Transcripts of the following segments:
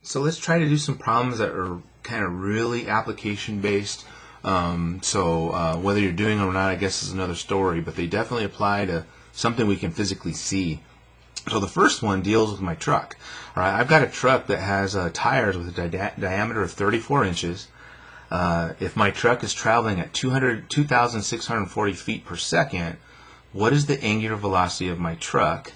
So let's try to do some problems that are kind of really application based. Whether you're doing them or not, I guess is another story, but they definitely apply to something we can physically see. So the first one deals with my truck. All right, I've got a truck that has tires with a diameter of 34 inches. If my truck is traveling at 2,640 feet per second, what is the angular velocity of my truck?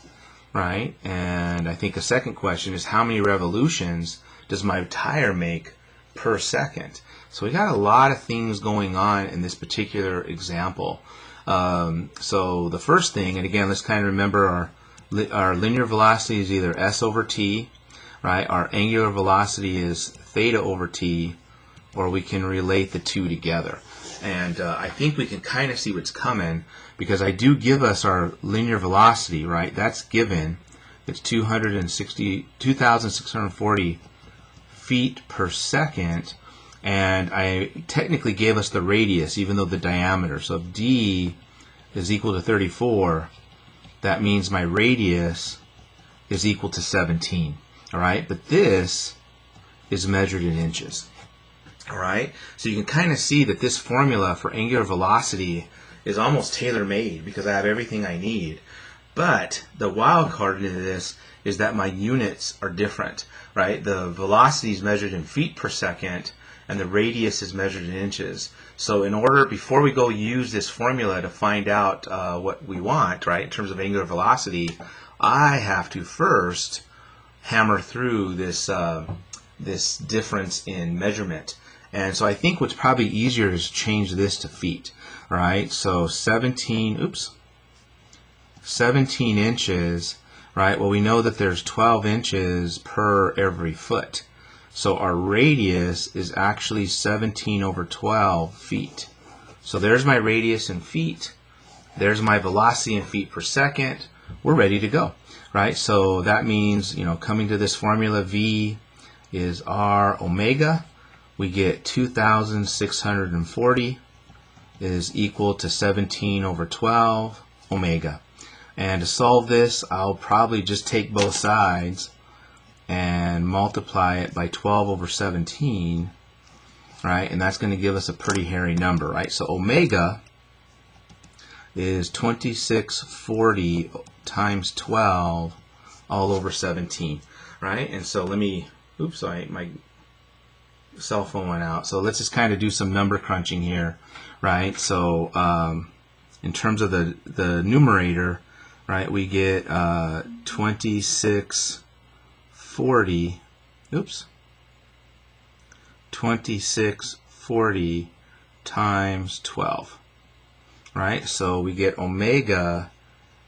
Right? And I think a second question is how many revolutions does my tire make per second? So we got a lot of things going on in this particular example. So the first thing, and again, let's kind of remember our linear velocity is either s over t, right? Our angular velocity is theta over t, or we can relate the two together. And I think we can kind of see what's coming because I do give us our linear velocity, right? That's given. It's 2,640 feet per second. And I technically gave us the radius, even though the diameter. So if d is equal to 34, that means my radius is equal to 17. All right? But this is measured in inches. All right, so you can kind of see that this formula for angular velocity is almost tailor-made because I have everything I need. But the wild card into this is that my units are different, right? The velocity is measured in feet per second, and the radius is measured in inches. So in order, before we go use this formula to find out what we want, right, in terms of angular velocity, I have to first hammer through this this difference in measurement. And so I think what's probably easier is to change this to feet, right? So 17 inches, right? Well, we know that there's 12 inches per every foot. So our radius is actually 17 over 12 feet. So there's my radius in feet. There's my velocity in feet per second. We're ready to go, right? So that means, you know, coming to this formula, V is R omega. We get 2,640 is equal to 17 over 12 omega. And to solve this, I'll probably just take both sides and multiply it by 12 over 17, right? And that's going to give us a pretty hairy number, right? So omega is 2640 times 12 all over 17, right? And so let me, oops, sorry, my cell phone went out. So let's just kind of do some number crunching here, right? So in terms of the numerator, right, we get 2640 times 12, right? So we get omega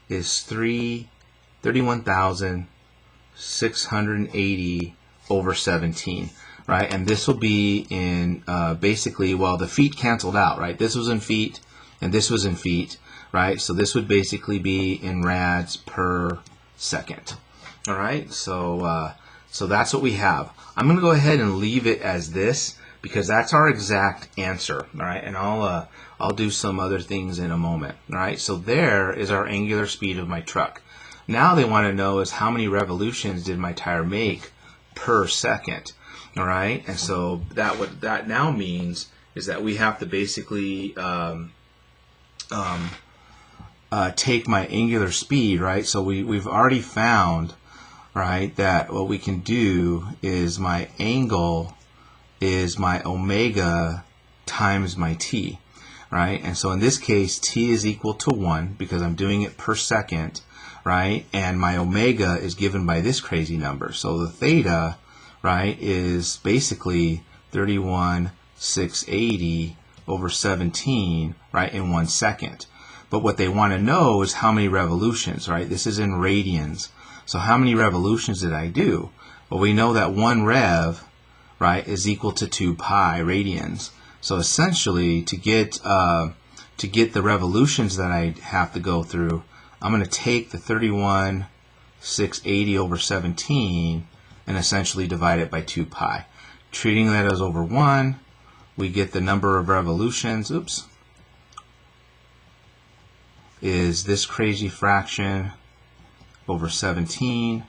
is 31,680 over 17. Right, and this will be in basically, well, the feet canceled out, right? This was in feet, and this was in feet, right? So this would basically be in rads per second. All right, so that's what we have. I'm going to go ahead and leave it as this because that's our exact answer. All right, and I'll do some other things in a moment. All right, so there is our angular speed of my truck. Now they want to know is how many revolutions did my tire make per second. All right, and so what that now means is that we have to basically take my angular speed, right? So we've already found, right, that what we can do is my angle is my omega times my t, right? And so in this case, t is equal to 1 because I'm doing it per second, right? And my omega is given by this crazy number. So the theta, right, is basically 31,680 over 17, right, in 1 second. But what they want to know is how many revolutions, right? This is in radians. So how many revolutions did I do? Well, we know that 1 rev, right, is equal to 2 pi radians. So essentially, to get the revolutions that I have to go through, I'm going to take the 31,680 over 17 and essentially divide it by 2 pi. Treating that as over 1, we get the number of revolutions, is this crazy fraction over 17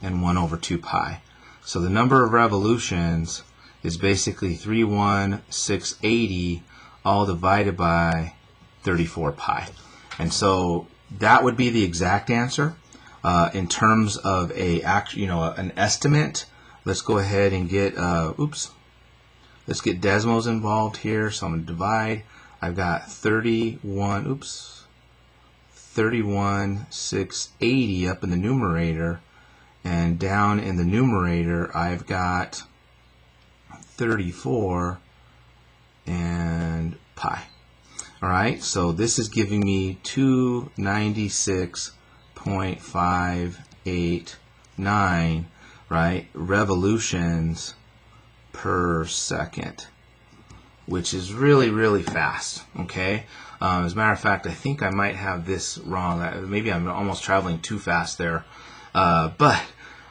and 1 over 2 pi. So the number of revolutions is basically 31680 all divided by 34 pi. And so that would be the exact answer. In terms of an estimate, let's go ahead and get let's get Desmos involved here. So I'm going to divide. I've got 31680 up in the numerator, and down in the numerator I've got 34 and pi. Alright, so this is giving me 296.589, right, revolutions per second, which is really, really fast. Okay, as a matter of fact, I think I might have this wrong. Maybe I'm almost traveling too fast there, but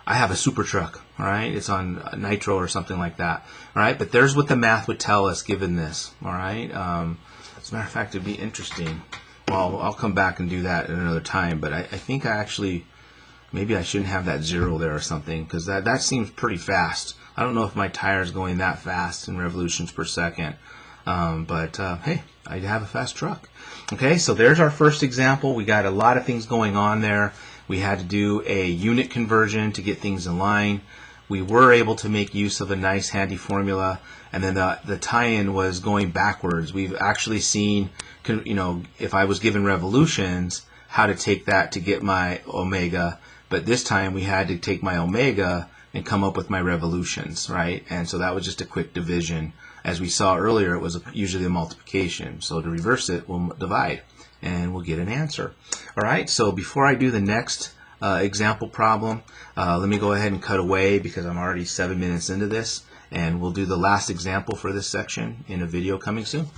I have a super truck. All right, it's on nitro or something like that. All right, but there's what the math would tell us given this. All right, as a matter of fact, it'd be interesting. Well, I'll come back and do that at another time, but I think maybe I shouldn't have that 0 there or something, because that seems pretty fast. I don't know if my tire is going that fast in revolutions per second, but hey, I have a fast truck. Okay, so there's our first example. We got a lot of things going on there. We had to do a unit conversion to get things in line. We were able to make use of a nice handy formula, and then the tie-in was going backwards. We've actually seen, if I was given revolutions, how to take that to get my omega, but this time we had to take my omega and come up with my revolutions, right? And so that was just a quick division. As we saw earlier, it was usually a multiplication. So to reverse it, we'll divide, and we'll get an answer. All right, so before I do the next example problem, let me go ahead and cut away because I'm already 7 minutes into this, and we'll do the last example for this section in a video coming soon.